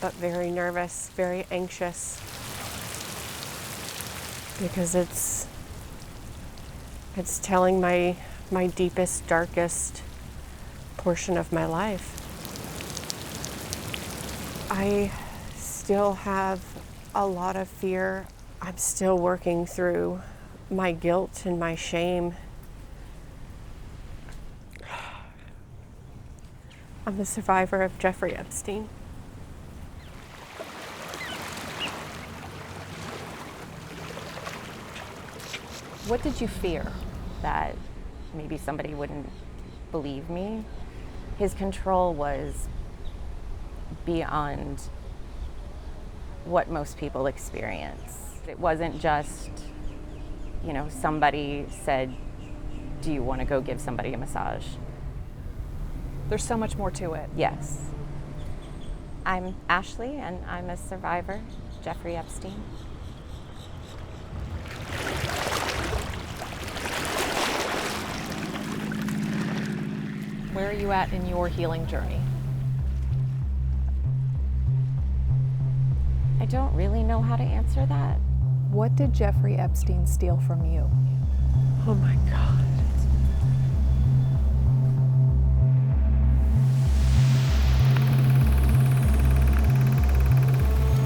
but very nervous, very anxious, because it's telling my deepest, darkest portion of my life. I still have a lot of fear. I'm still working through my guilt and my shame. I'm the survivor of Jeffrey Epstein. What did you fear? That maybe somebody wouldn't believe me? His control was beyond what most people experience. It wasn't just, somebody said, do you want to go give somebody a massage? There's so much more to it. Yes. I'm Ashley, and I'm a survivor, Jeffrey Epstein. Where are you at in your healing journey? I don't really know how to answer that. What did Jeffrey Epstein steal from you? Oh my God.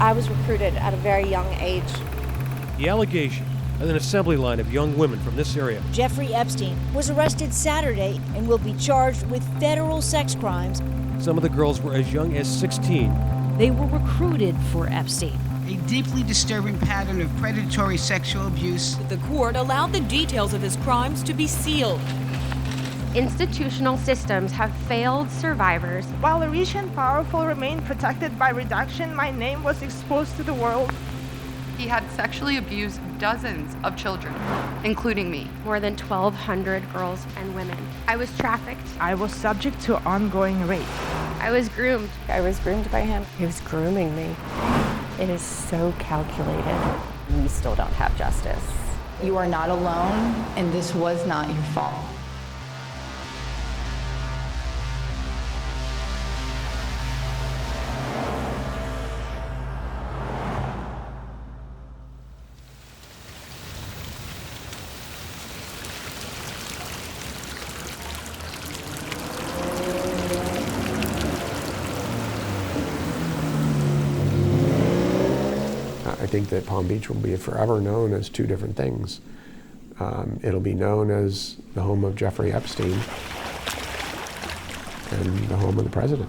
I was recruited at a very young age. The allegation that an assembly line of young women from this area. Jeffrey Epstein was arrested Saturday and will be charged with federal sex crimes. Some of the girls were as young as 16. They were recruited for Epstein. A deeply disturbing pattern of predatory sexual abuse. The court allowed the details of his crimes to be sealed. Institutional systems have failed survivors. While the rich and powerful remained protected by redaction, my name was exposed to the world. He had sexually abused dozens of children, including me. More than 1,200 girls and women. I was trafficked. I was subject to ongoing rape. I was groomed. I was groomed by him. He was grooming me. It is so calculated. We still don't have justice. You are not alone, and this was not your fault. I think that Palm Beach will be forever known as two different things. It'll be known as the home of Jeffrey Epstein and the home of the president.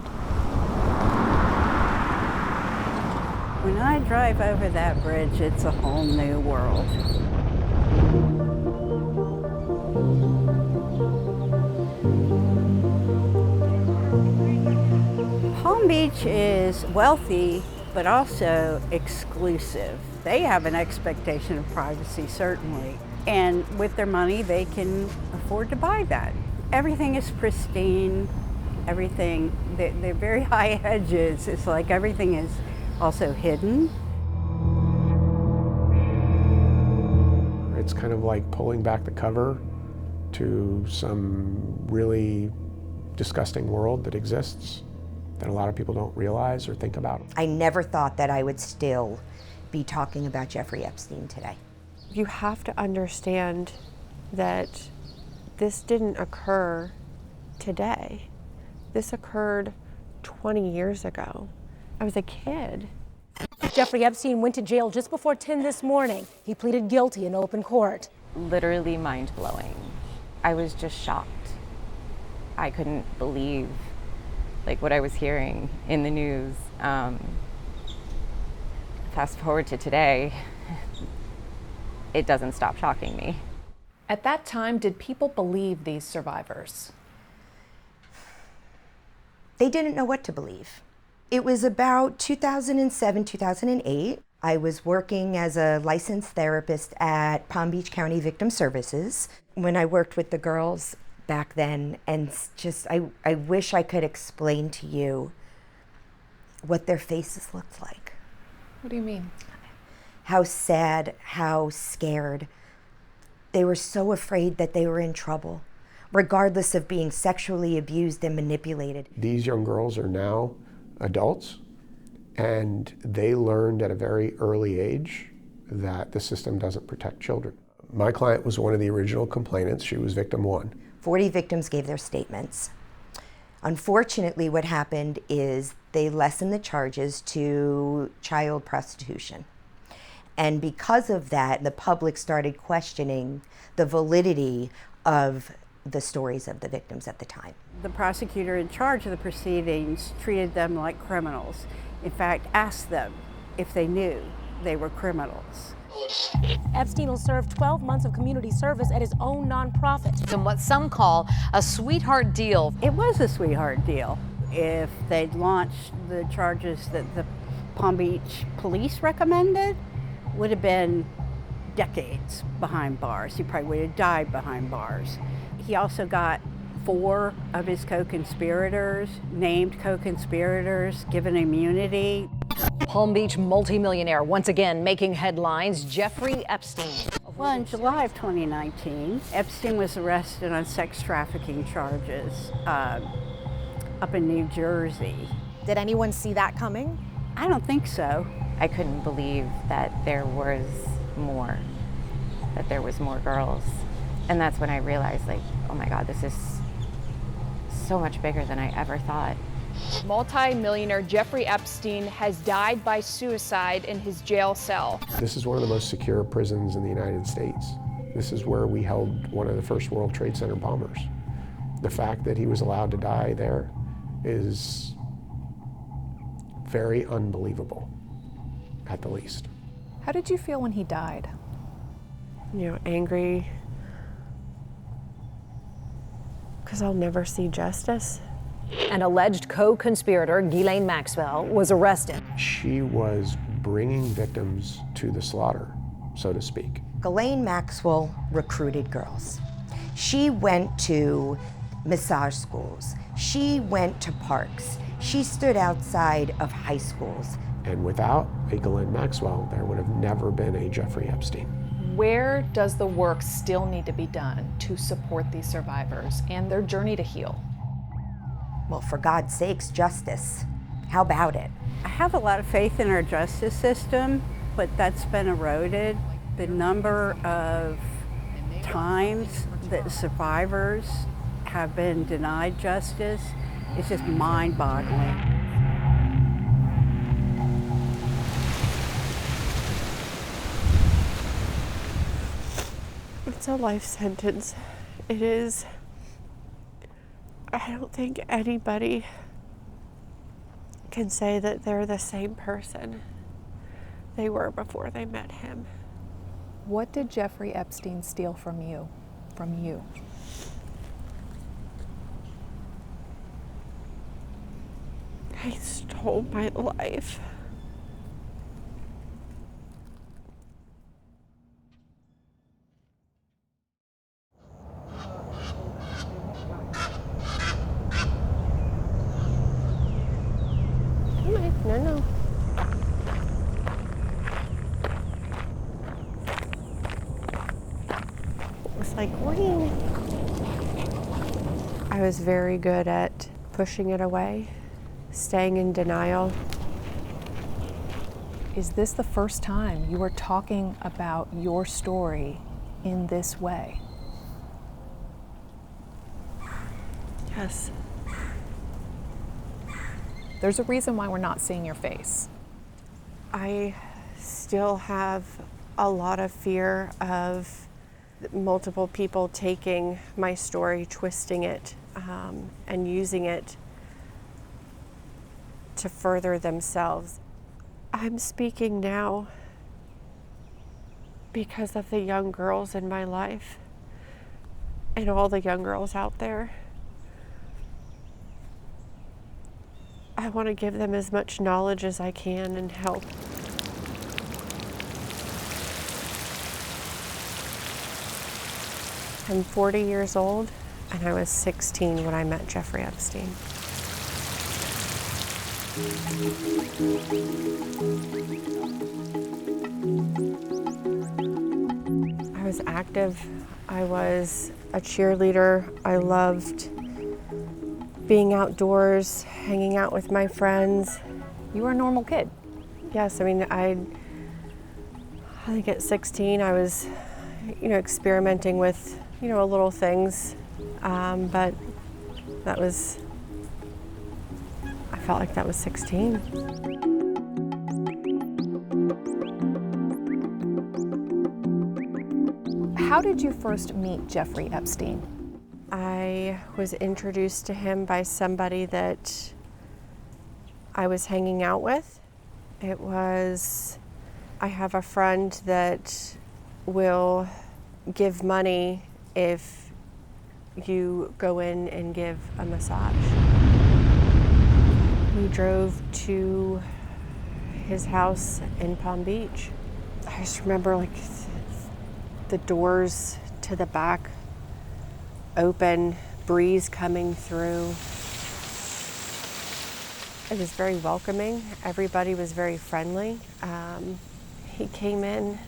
When I drive over that bridge, it's a whole new world. Palm Beach is wealthy, but also exclusive. They have an expectation of privacy, certainly. And with their money, they can afford to buy that. Everything is pristine, everything, they're very high edges. It's like everything is also hidden. It's kind of like pulling back the cover to some really disgusting world that exists that a lot of people don't realize or think about. I never thought that I would still be talking about Jeffrey Epstein today. You have to understand that this didn't occur today. This occurred 20 years ago. I was a kid. Jeffrey Epstein went to jail just before 10 this morning. He pleaded guilty in open court. Literally mind-blowing. I was just shocked. I couldn't believe what I was hearing in the news. Fast forward to today, it doesn't stop shocking me. At that time, did people believe these survivors? They didn't know what to believe. It was about 2007, 2008. I was working as a licensed therapist at Palm Beach County Victim Services when I worked with the girls back then, and just I wish I could explain to you what their faces looked like. What do you mean? How sad, how scared. They were so afraid that they were in trouble, regardless of being sexually abused and manipulated. These young girls are now adults, And they learned at a very early age that the system doesn't protect children. My client was one of the original complainants. She was victim 1. 40 victims gave their statements. Unfortunately, what happened is they lessened the charges to child prostitution. And because of that, the public started questioning the validity of the stories of the victims at the time. The prosecutor in charge of the proceedings treated them like criminals. In fact, asked them if they knew they were criminals. Epstein will serve 12 months of community service at his own nonprofit. And what some call a sweetheart deal. It was a sweetheart deal. If they'd launched the charges that the Palm Beach police recommended, would have been decades behind bars. He probably would have died behind bars. He also got 4 of his co-conspirators, named co-conspirators, given immunity. Palm Beach multimillionaire once again making headlines, Jeffrey Epstein. Well, in July of 2019, Epstein was arrested on sex trafficking charges up in New Jersey. Did anyone see that coming? I don't think so. I couldn't believe that there was more girls. And that's when I realized, like, oh my God, this is so much bigger than I ever thought. Multi-millionaire Jeffrey Epstein has died by suicide in his jail cell. This is one of the most secure prisons in the United States. This is where we held one of the first World Trade Center bombers. The fact that he was allowed to die there is very unbelievable, at the least. How did you feel when he died? You know, angry, because I'll never see justice. An alleged co-conspirator, Ghislaine Maxwell, was arrested. She was bringing victims to the slaughter, so to speak. Ghislaine Maxwell recruited girls. She went to massage schools. She went to parks. She stood outside of high schools. And without a Ghislaine Maxwell, there would have never been a Jeffrey Epstein. Where does the work still need to be done to support these survivors and their journey to heal? Well, for God's sakes, justice. How about it? I have a lot of faith in our justice system, but that's been eroded. The number of times that survivors have been denied justice is just mind-boggling. It's a life sentence. It is. I don't think anybody can say that they're the same person they were before they met him. What did Jeffrey Epstein steal from you? He stole my life. No. It's like green. I was very good at pushing it away, staying in denial. Is this the first time you are talking about your story in this way? Yes. There's a reason why we're not seeing your face. I still have a lot of fear of multiple people taking my story, twisting it, and using it to further themselves. I'm speaking now because of the young girls in my life and all the young girls out there. I want to give them as much knowledge as I can and help. I'm 40 years old, and I was 16 when I met Jeffrey Epstein. I was active. I was a cheerleader. I loved being outdoors, hanging out with my friends. You were a normal kid. Yes, I mean, I think at 16 I was, experimenting with, little things, but that was, I felt like that was 16. How did you first meet Jeffrey Epstein? I was introduced to him by somebody that I was hanging out with. I have a friend that will give money if you go in and give a massage. We drove to his house in Palm Beach. I just remember the doors to the back open, breeze coming through. It was very welcoming. Everybody was very friendly. He came in,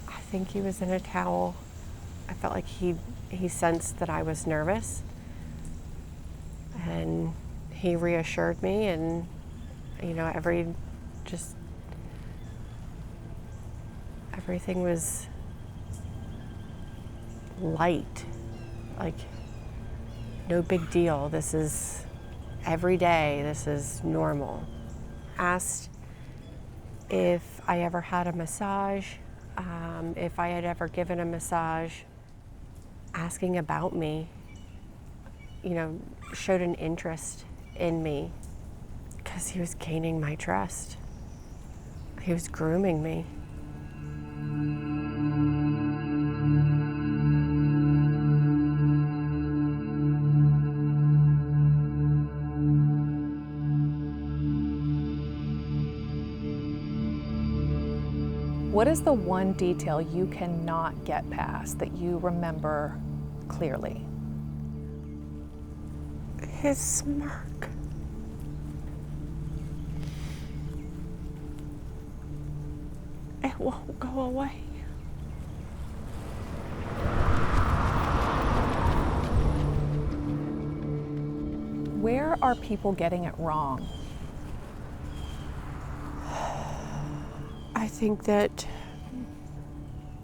I think he was in a towel. I felt like he sensed that I was nervous. And he reassured me, and everything was light. Like, no big deal. This is every day. This is normal. Asked if I ever had a massage, if I had ever given a massage. Asking about me, showed an interest in me because he was gaining my trust. He was grooming me. What is the one detail you cannot get past that you remember clearly? His smirk. It won't go away. Where are people getting it wrong? I think that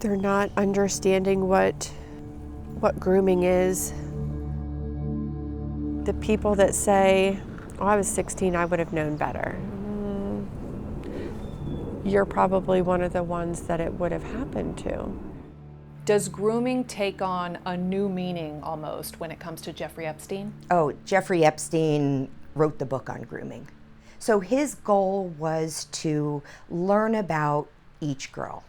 they're not understanding what grooming is. The people that say, "Oh, I was 16, I would have known better." You're probably one of the ones that it would have happened to. Does grooming take on a new meaning almost when it comes to Jeffrey Epstein? Oh, Jeffrey Epstein wrote the book on grooming. So his goal was to learn about each girl,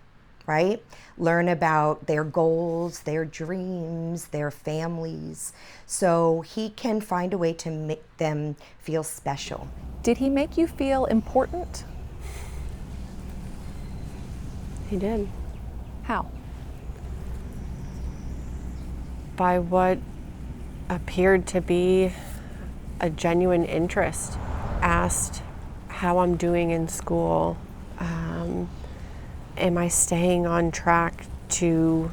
right? Learn about their goals, their dreams, their families, so he can find a way to make them feel special. Did he make you feel important? He did. How? By what appeared to be a genuine interest. Asked how I'm doing in school. Am I staying on track to,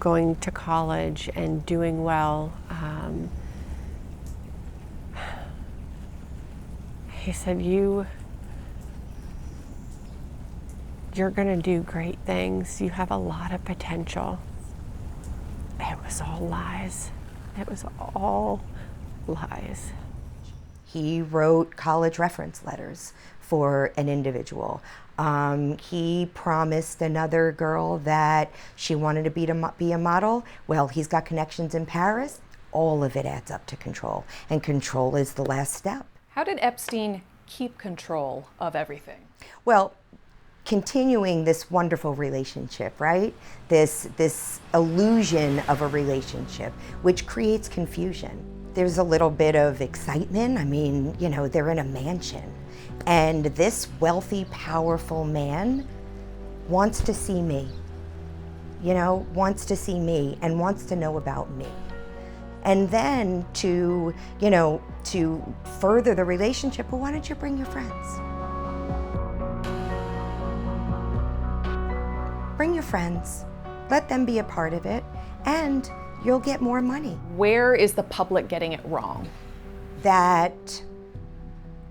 going to college and doing well? He said, you're gonna do great things. You have a lot of potential. It was all lies. It was all lies. He wrote college reference letters for an individual. He promised another girl that she wanted to be a model. Well, he's got connections in Paris. All of it adds up to control, and control is the last step. How did Epstein keep control of everything? Well, continuing this wonderful relationship, right? This illusion of a relationship, which creates confusion. There's a little bit of excitement. I mean, they're in a mansion. And this wealthy, powerful man wants to see me, wants to see me and wants to know about me. And then to further the relationship, well, why don't you bring your friends? Bring your friends, let them be a part of it, and you'll get more money. Where is the public getting it wrong? That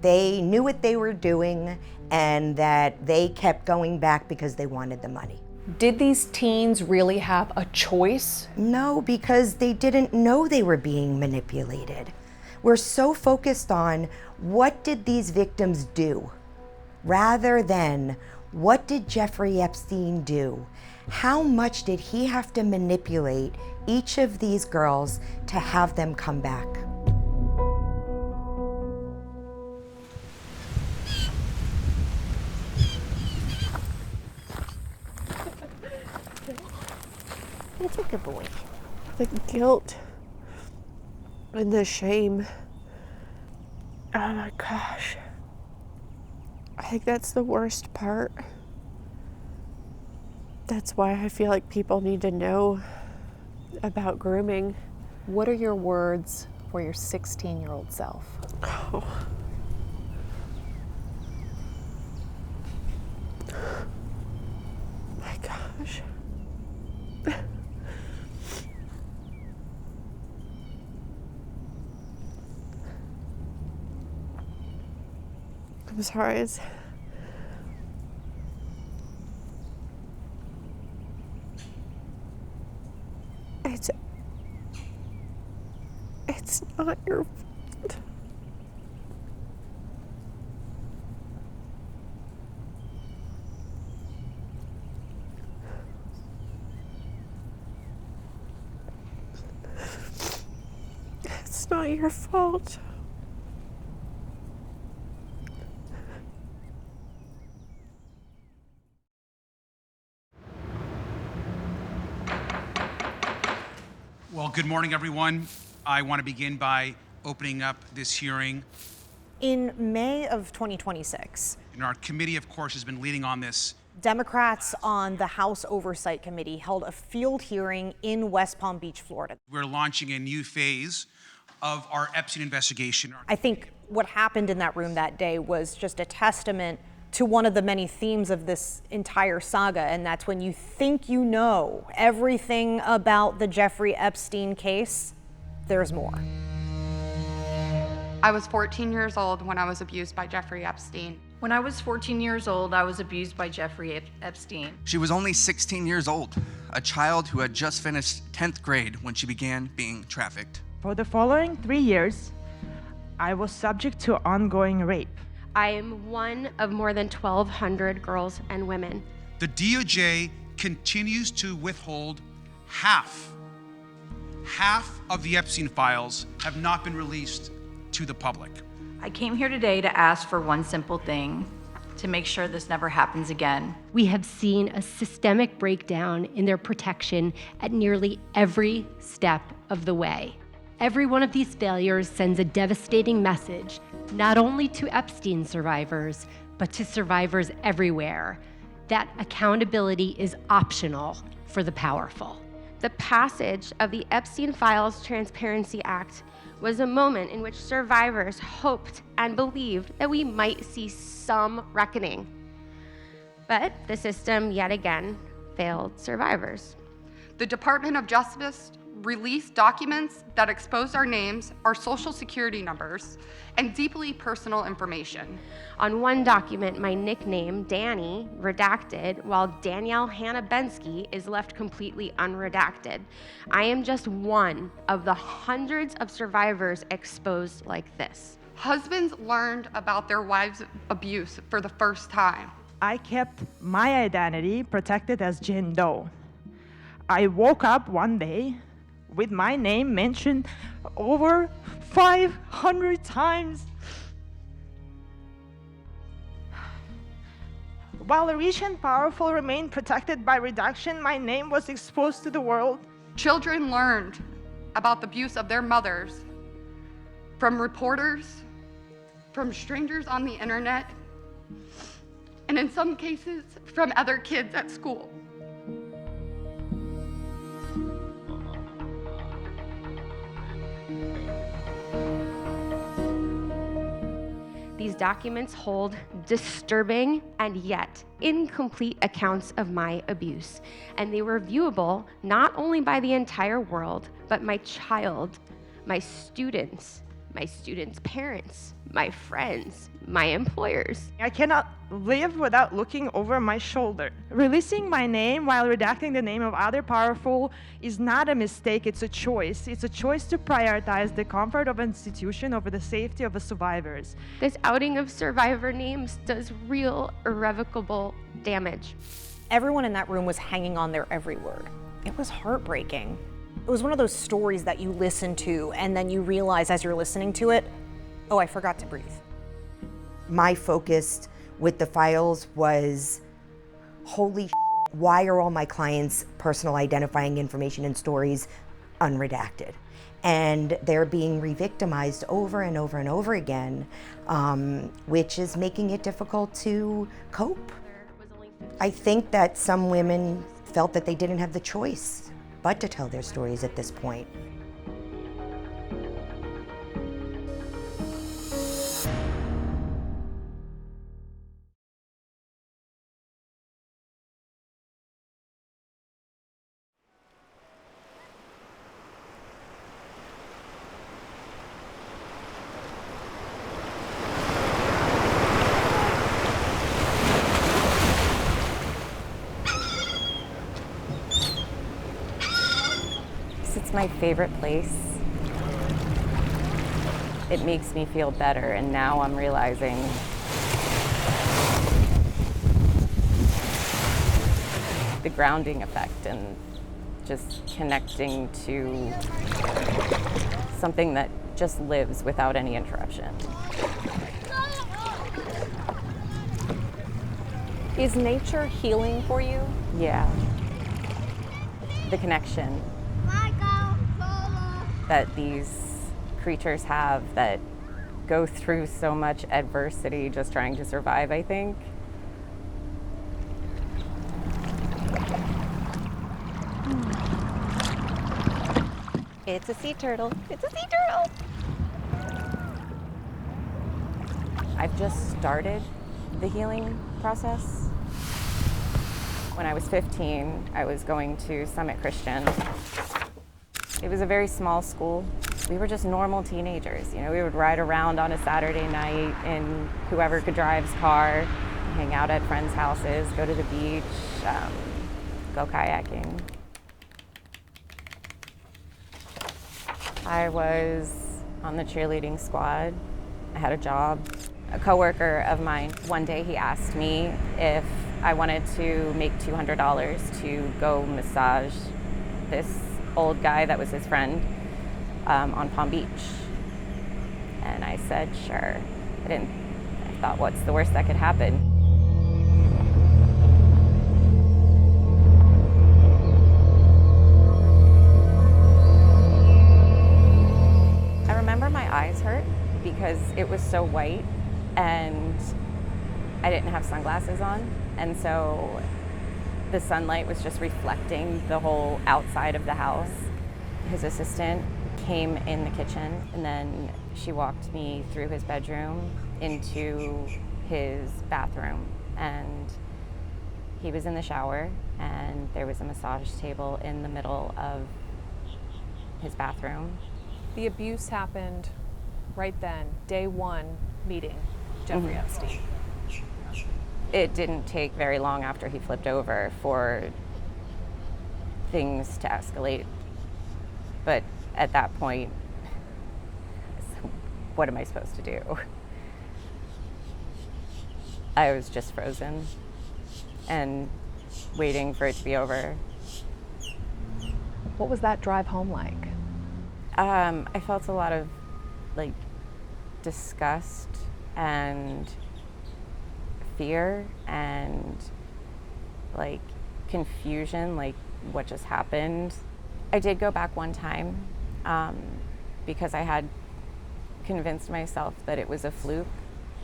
They knew what they were doing and that they kept going back because they wanted the money. Did these teens really have a choice? No, because they didn't know they were being manipulated. We're so focused on what did these victims do, rather than what did Jeffrey Epstein do? How much did he have to manipulate each of these girls to have them come back? That's a good boy. The guilt and the shame. Oh my gosh. I think that's the worst part. That's why I feel like people need to know about grooming. What are your words for your 16-year-old self? Oh. My gosh. I'm sorry. It's not your fault. It's not your fault. Well, good morning, everyone. I want to begin by opening up this hearing. In May of 2026, And our committee, of course, has been leading on this. Democrats on the House Oversight Committee held a field hearing in West Palm Beach, Florida. We're launching a new phase of our Epstein investigation. I think what happened in that room that day was just a testament to one of the many themes of this entire saga, and that's when you think you know everything about the Jeffrey Epstein case, there's more. I was 14 years old when I was abused by Jeffrey Epstein. When I was 14 years old, I was abused by Jeffrey Epstein. She was only 16 years old, a child who had just finished 10th grade when she began being trafficked. For the following 3 years, I was subject to ongoing rape. I am one of more than 1,200 girls and women. The DOJ continues to withhold half of the Epstein files have not been released to the public. I came here today to ask for one simple thing, to make sure this never happens again. We have seen a systemic breakdown in their protection at nearly every step of the way. Every one of these failures sends a devastating message, not only to Epstein survivors, but to survivors everywhere, that accountability is optional for the powerful. The passage of the Epstein Files Transparency Act was a moment in which survivors hoped and believed that we might see some reckoning. But the system yet again failed survivors. The Department of Justice released documents that exposed our names, our social security numbers, and deeply personal information. On one document, my nickname, Danny, redacted, while Danielle Hannah Bensky is left completely unredacted. I am just one of the hundreds of survivors exposed like this. Husbands learned about their wives' abuse for the first time. I kept my identity protected as Jane Doe. I woke up one day with my name mentioned over 500 times. While the rich and powerful remained protected by redaction, my name was exposed to the world. Children learned about the abuse of their mothers from reporters, from strangers on the internet, and in some cases, from other kids at school. These documents hold disturbing and yet incomplete accounts of my abuse, and they were viewable not only by the entire world, but my child, my students, my students' parents, my friends, my employers. I cannot live without looking over my shoulder. Releasing my name while redacting the name of other powerful is not a mistake, it's a choice. It's a choice to prioritize the comfort of an institution over the safety of the survivors. This outing of survivor names does real, irrevocable damage. Everyone in that room was hanging on their every word. It was heartbreaking. It was one of those stories that you listen to and then you realize as you're listening to it, oh, I forgot to breathe. My focus with the files was, holy shit, why are all my clients' personal identifying information and stories unredacted? And they're being re-victimized over and over and over again, which is making it difficult to cope. I think that some women felt that they didn't have the choice but to tell their stories at this point. It's my favorite place. It makes me feel better, and now I'm realizing the grounding effect and just connecting to something that just lives without any interruption. Is nature healing for you? Yeah. The connection that these creatures have that go through so much adversity just trying to survive, I think. It's a sea turtle. It's a sea turtle. I've just started the healing process. When I was 15, I was going to Summit Christian. It was a very small school. We were just normal teenagers. You know, we would ride around on a Saturday night in whoever could drive's car, hang out at friends' houses, go to the beach, go kayaking. I was on the cheerleading squad. I had a job. A coworker of mine, one day he asked me if I wanted to make $200 to go massage this old guy that was his friend on Palm Beach. And I said, sure. I thought, what's the worst that could happen? I remember my eyes hurt because it was so white and I didn't have sunglasses on. And so the sunlight was just reflecting the whole outside of the house. His assistant came in the kitchen and then she walked me through his bedroom into his bathroom, and he was in the shower and there was a massage table in the middle of his bathroom. The abuse happened right then, day one meeting Jeffrey Epstein. It didn't take very long after he flipped over for things to escalate. But at that point, what am I supposed to do? I was just frozen and waiting for it to be over. What was that drive home like? I felt a lot of disgust and fear and confusion, what just happened. I did go back one time because I had convinced myself that it was a fluke.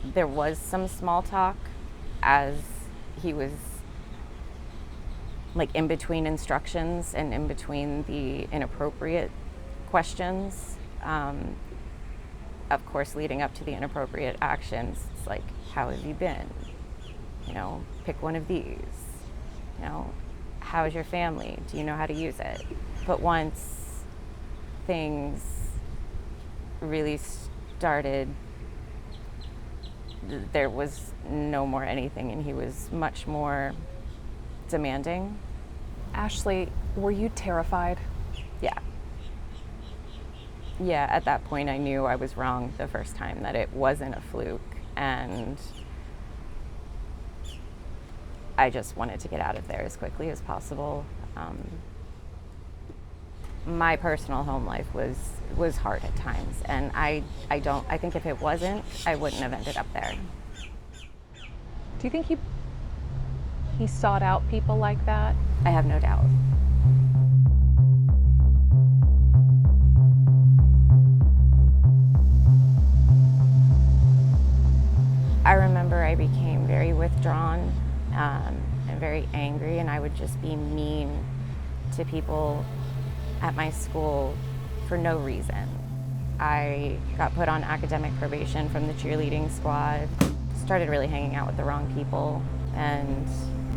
There was some small talk as he was in between instructions and in between the inappropriate questions. Of course, leading up to the inappropriate actions, it's like, how have you been? Pick one of these. How is your family? Do you know how to use it? But once things really started, there was no more anything, and he was much more demanding. Ashley, were you terrified? Yeah. Yeah, at that point I knew I was wrong the first time, that it wasn't a fluke, and I just wanted to get out of there as quickly as possible. My personal home life was hard at times, and I think if it wasn't, I wouldn't have ended up there. Do you think he sought out people like that? I have no doubt. I remember I became very withdrawn and very angry, and I would just be mean to people at my school for no reason. I got put on academic probation from the cheerleading squad, started really hanging out with the wrong people, and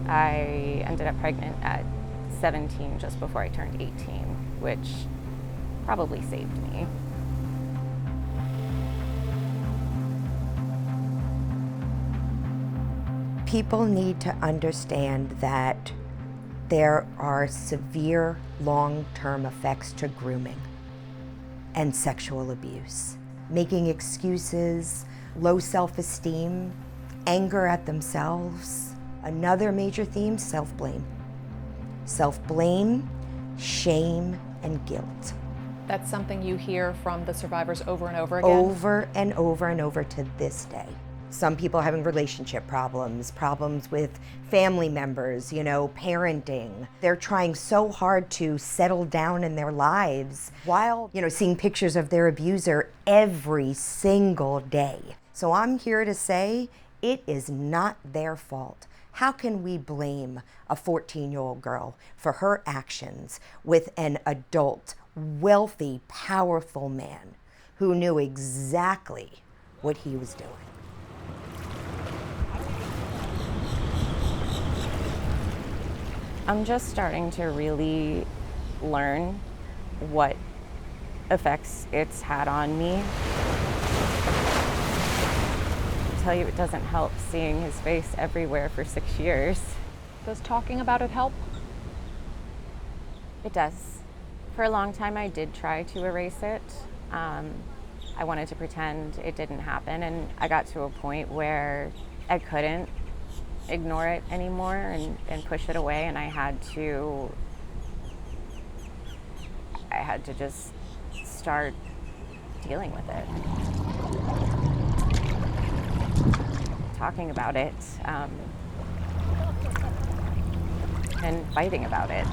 I ended up pregnant at 17 just before I turned 18, which probably saved me. People need to understand that there are severe long-term effects to grooming and sexual abuse. Making excuses, low self-esteem, anger at themselves. Another major theme, self-blame. Self-blame, shame, and guilt. That's something you hear from the survivors over and over again? Over and over and over to this day. Some people having relationship problems with family members, parenting. They're trying so hard to settle down in their lives while, seeing pictures of their abuser every single day. So I'm here to say it is not their fault. How can we blame a 14-year-old girl for her actions with an adult, wealthy, powerful man who knew exactly what he was doing? I'm just starting to really learn what effects it's had on me. I tell you, it doesn't help seeing his face everywhere for 6 years. Does talking about it help? It does. For a long time, I did try to erase it. I wanted to pretend it didn't happen, and I got to a point where I couldn't ignore it anymore and push it away, and I had to just start dealing with it. Talking about it and fighting about it.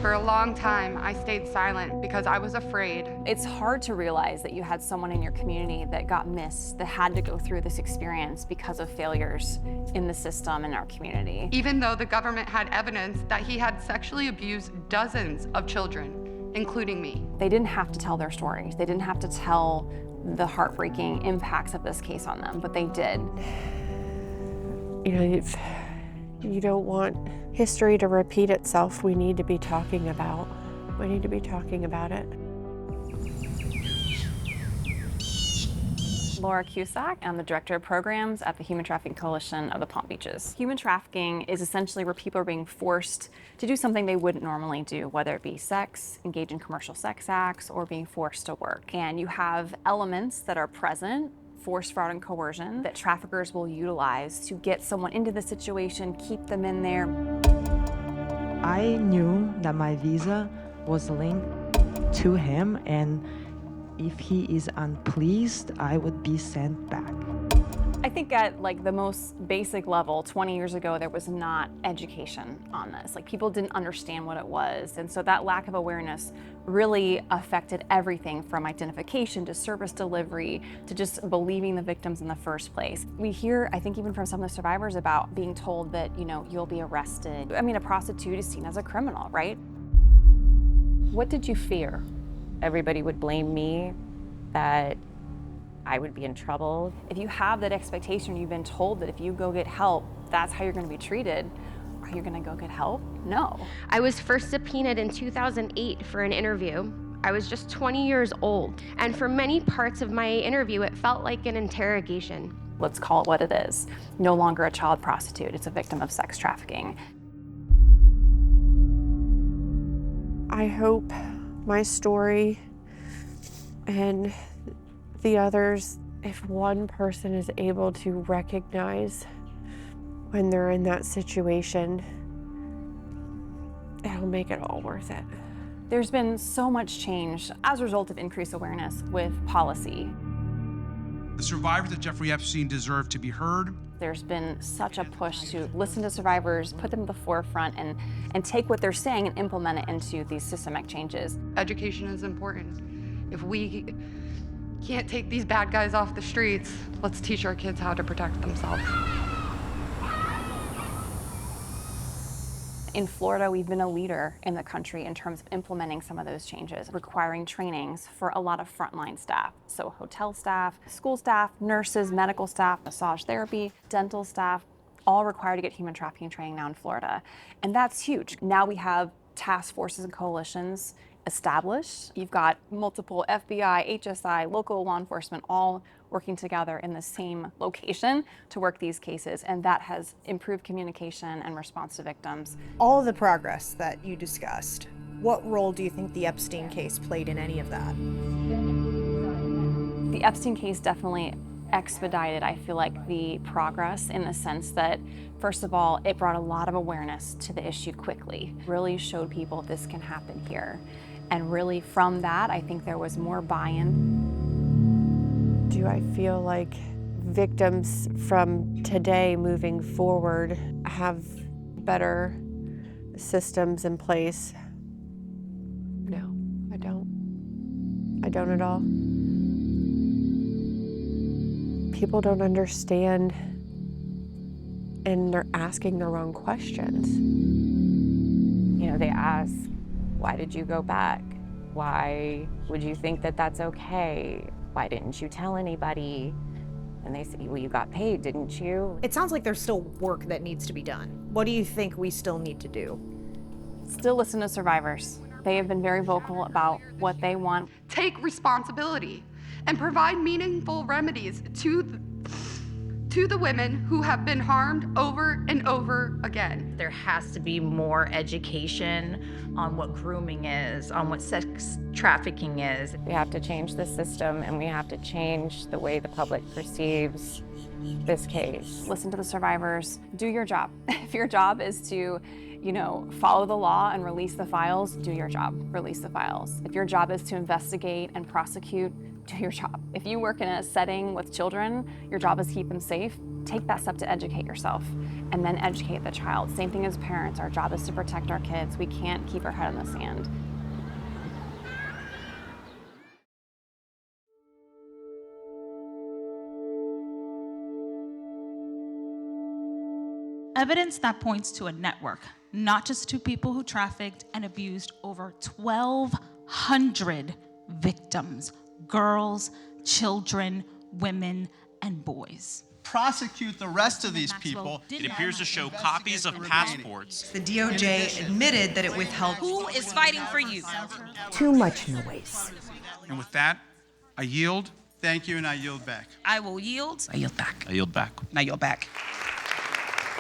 For a long time, I stayed silent because I was afraid. It's hard to realize that you had someone in your community that got missed, that had to go through this experience because of failures in the system in our community. Even though the government had evidence that he had sexually abused dozens of children, including me. They didn't have to tell their stories. They didn't have to tell the heartbreaking impacts of this case on them, but they did. You don't want history to repeat itself. We need to be talking about it. Laura Cusack. I'm the Director of Programs at the Human Trafficking Coalition of the Palm Beaches. Human trafficking is essentially where people are being forced to do something they wouldn't normally do, whether it be sex, engage in commercial sex acts, or being forced to work. And you have elements that are present, force, fraud, and coercion, that traffickers will utilize to get someone into the situation, keep them in there. I knew that my visa was linked to him, and if he is unpleased, I would be sent back. I think at the most basic level, 20 years ago, there was not education on this. People didn't understand what it was. And so that lack of awareness really affected everything from identification to service delivery to just believing the victims in the first place. We hear, I think even from some of the survivors, about being told that, you'll be arrested. I mean, a prostitute is seen as a criminal, right? What did you fear? Everybody would blame me, that I would be in trouble. If you have that expectation, you've been told that if you go get help, that's how you're going to be treated. Are you going to go get help? No. I was first subpoenaed in 2008 for an interview. I was just 20 years old, and for many parts of my interview, it felt like an interrogation. Let's call it what it is. No longer a child prostitute, it's a victim of sex trafficking. I hope my story and the others, if one person is able to recognize when they're in that situation, it'll make it all worth it. There's been so much change as a result of increased awareness with policy. The survivors of Jeffrey Epstein deserve to be heard. There's been such a push to listen to survivors, put them at the forefront, and take what they're saying and implement it into these systemic changes. Education is important. If we can't take these bad guys off the streets, let's teach our kids how to protect themselves. In Florida, we've been a leader in the country in terms of implementing some of those changes, requiring trainings for a lot of frontline staff. So hotel staff, school staff, nurses, medical staff, massage therapy, dental staff, all required to get human trafficking training now in Florida. And that's huge. Now we have task forces and coalitions established. You've got multiple FBI, HSI, local law enforcement all working together in the same location to work these cases, and that has improved communication and response to victims. All of the progress that you discussed, what role do you think the Epstein case played in any of that? The Epstein case definitely expedited, I feel like, the progress in the sense that, first of all, it brought a lot of awareness to the issue quickly. Really showed people this can happen here. And really from that, I think there was more buy-in. Do I feel like victims from today moving forward have better systems in place? No, I don't. I don't at all. People don't understand, and they're asking the wrong questions. You know, they ask, why did you go back? Why would you think that that's okay? Why didn't you tell anybody? And they say, well, you got paid, didn't you? It sounds like there's still work that needs to be done. What do you think we still need to do? Still listen to survivors. They have been very vocal about what they want. Take responsibility and provide meaningful remedies to the women who have been harmed over and over again. There has to be more education on what grooming is, on what sex trafficking is. We have to change the system, and we have to change the way the public perceives this case. Listen to the survivors. Do your job. If your job is to, follow the law and release the files, do your job. Release the files. If your job is to investigate and prosecute, do your job. If you work in a setting with children, your job is to keep them safe. Take that step to educate yourself and then educate the child. Same thing as parents. Our job is to protect our kids. We can't keep our head in the sand. Evidence that points to a network, not just two people who trafficked and abused over 1,200 victims, girls, children, women, and boys. Prosecute the rest of these people. It appears to show copies of passports. The DOJ admitted that it withheld. Who is fighting for you? Too much noise. And with that, I yield. Thank you, and I yield back. I will yield. I yield back. I yield back. I yield back.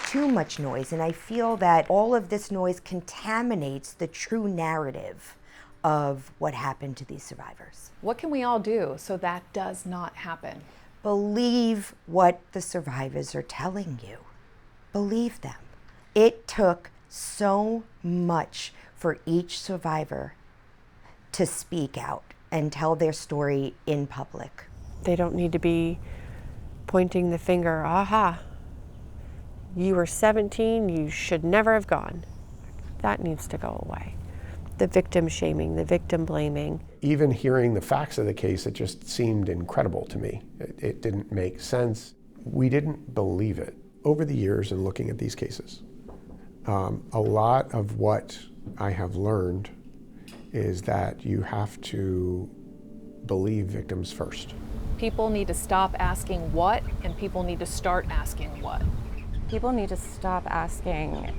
Too much noise, and I feel that all of this noise contaminates the true narrative of what happened to these survivors. What can we all do so that does not happen? Believe what the survivors are telling you. Believe them. It took so much for each survivor to speak out and tell their story in public. They don't need to be pointing the finger, aha, you were 17, you should never have gone. That needs to go away. The victim shaming, the victim blaming. Even hearing the facts of the case, it just seemed incredible to me. It didn't make sense. We didn't believe it. Over the years in looking at these cases, a lot of what I have learned is that you have to believe victims first. People need to stop asking what, and people need to start asking what. People need to stop asking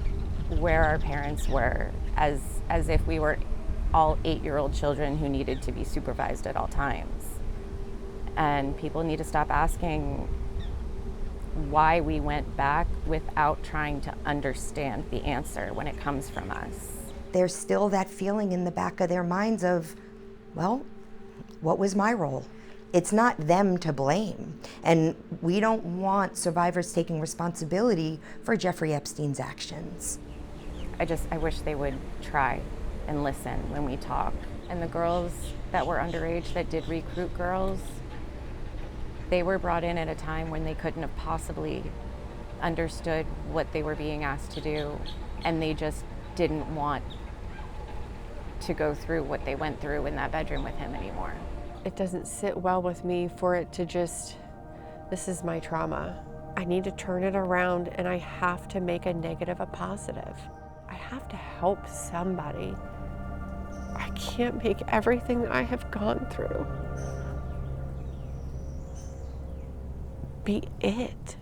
where our parents were, as if we were all 8-year-old children who needed to be supervised at all times. And people need to stop asking why we went back without trying to understand the answer when it comes from us. There's still that feeling in the back of their minds of, well, what was my role? It's not them to blame. And we don't want survivors taking responsibility for Jeffrey Epstein's actions. I wish they would try and listen when we talk. And the girls that were underage that did recruit girls, they were brought in at a time when they couldn't have possibly understood what they were being asked to do, and they just didn't want to go through what they went through in that bedroom with him anymore. It doesn't sit well with me for it to just, this is my trauma. I need to turn it around, and I have to make a negative a positive. I have to help somebody. I can't make everything I have gone through be it.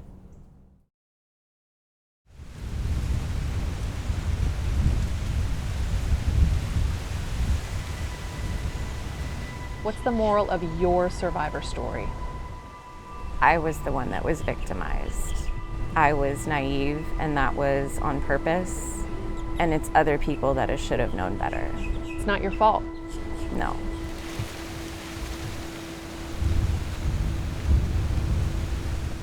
What's the moral of your survivor story? I was the one that was victimized. I was naive, and that was on purpose. And it's other people that should have known better. It's not your fault. No.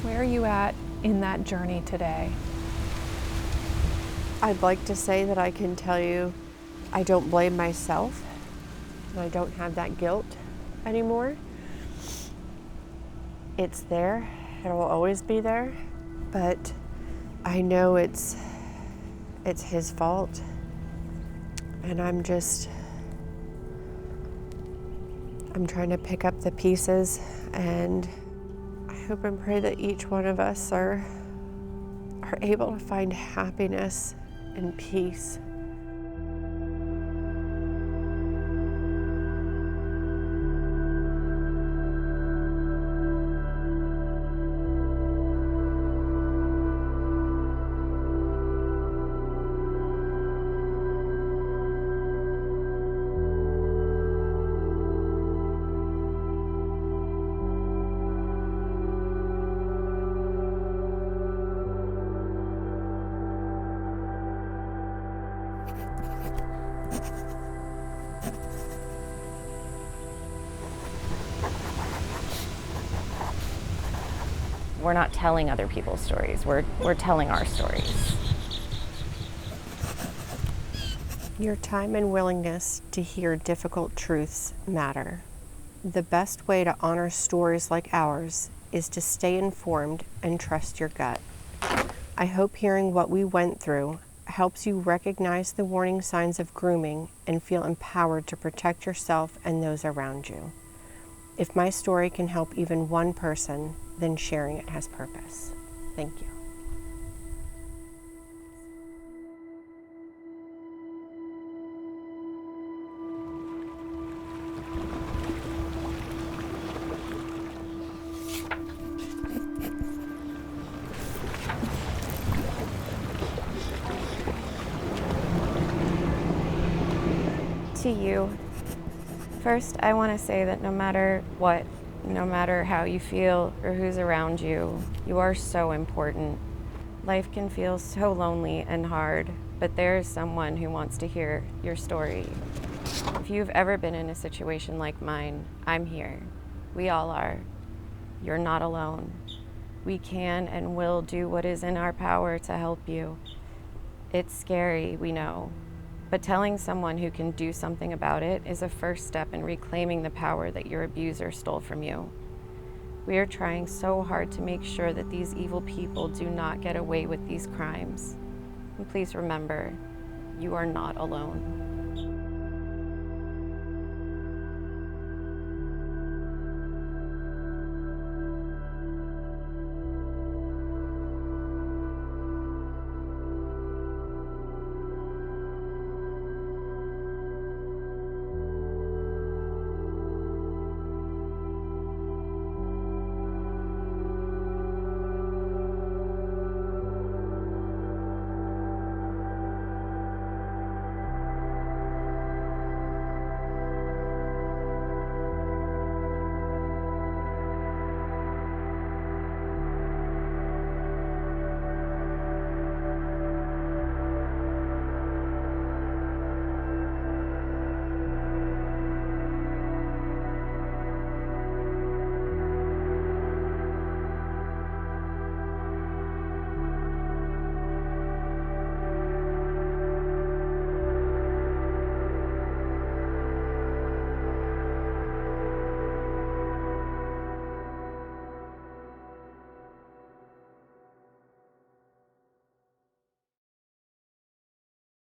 Where are you at in that journey today? I'd like to say that I can tell you I don't blame myself, and I don't have that guilt anymore. It's there, it will always be there, but I know it's his fault, and I'm trying to pick up the pieces, and I hope and pray that each one of us are able to find happiness and peace. We're not telling other people's stories. We're telling our stories. Your time and willingness to hear difficult truths matter. The best way to honor stories like ours is to stay informed and trust your gut. I hope hearing what we went through helps you recognize the warning signs of grooming and feel empowered to protect yourself and those around you. If my story can help even one person, then sharing it has purpose. Thank you. To you, first, I want to say that no matter what, no matter how you feel or who's around you, you are so important. Life can feel so lonely and hard, but there is someone who wants to hear your story. If you've ever been in a situation like mine, I'm here. We all are. You're not alone. We can and will do what is in our power to help you. It's scary, we know. But telling someone who can do something about it is a first step in reclaiming the power that your abuser stole from you. We are trying so hard to make sure that these evil people do not get away with these crimes. And please remember, you are not alone.